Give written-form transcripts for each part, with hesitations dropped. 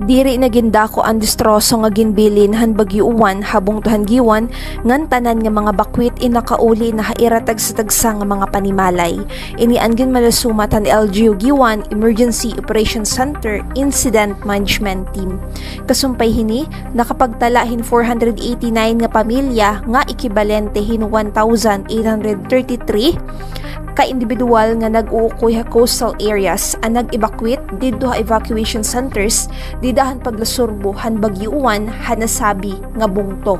Diri na gindako ang distroso nga ginbilin han Bagyo-uwan habong tuhanggiwan ngan tanan nga mga bakwit inakauli na hairatag sa tagsa nga mga panimalay. Ini angin malasuma tan LGU Giwan Emergency Operations Center Incident Management Team. Kasumpay hini nakapagtalahin 489 nga pamilya nga ekibalente hin 1,833 ka individual nga nag-uukoy ha coastal areas ang nag-evacuate didto ha evacuation centers didahan paglasurbo han Bagyo-uwan hanasabi nga bungto.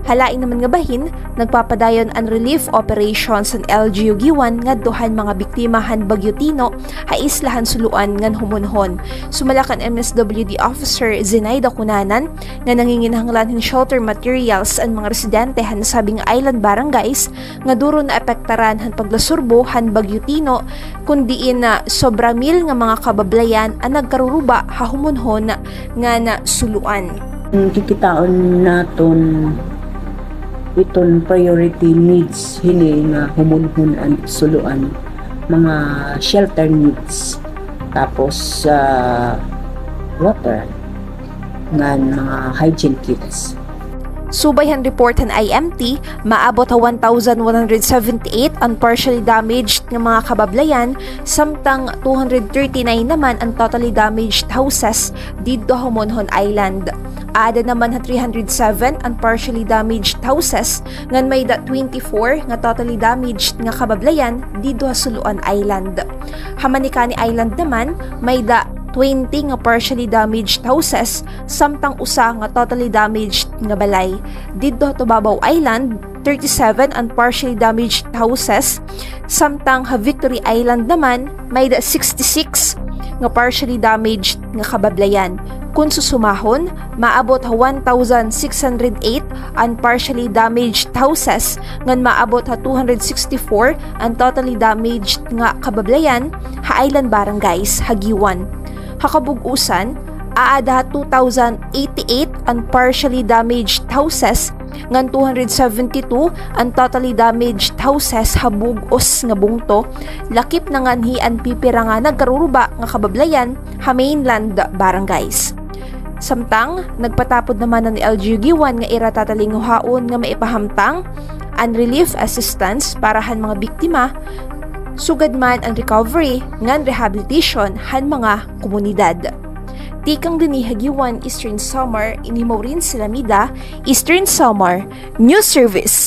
Halain naman nga bahin, nagpapadayon ang relief operations ng LGU Giwan nga duhan mga biktima han Bagyo Tino ha islahan suluan ngan humunhon. Sumalakan MSWD Officer Zenaida Cunanan nga nanginginahanglan hin shelter materials ang mga residente han sabing island barangays nga duro na apektaran han paglasurbo han Bagyo Tino kundiin na sobra mil nga mga kabablayan ang nagkaruruba ha humunhon nga na suluan. Kikitaon naton iton priority needs hini nga humunhon ang suluan, mga shelter needs, tapos water ngan mga hygiene kits. Subay han report han IMT, maabot ha 1,178 ang partially damaged nga mga kabablayan, samtang 239 naman ang totally damaged houses didto Humonhon Island. Ada naman ha 307 ang partially damaged houses ngan may 24 nga totally damaged nga kabablayan didto ha Suluan Island. Hamanikani Island naman may 20 nga partially damaged houses samtang usa nga totally damaged nga balay. Didto Tubabaw Island 37 ang partially damaged houses samtang ha Victory Island naman may 66 nga partially damaged nga kabablayan. Kung susumahon, maabot ha 1,608 ang partially damaged houses ngan maabot ha 264 ang totally damaged nga kabablayan ha island barangays ha Giwan. Hakabug-usan, aada 2,088 ang partially damaged houses ngan 272 ang totally damaged houses ha bug-os nga bungto, lakip na nganhi ang pipira nga nagkaruruba nga kabablayan ha mainland barangays. Samtang nagpatapod naman ng LGU Giwan nga iratatalinguhaon nga maipahamtang ang relief assistance para han mga biktima, sugad man ang recovery ngan rehabilitation han mga komunidad. Tikang dinihagiwan Eastern Samar, inimo rin sila Mida, Eastern Samar News Service.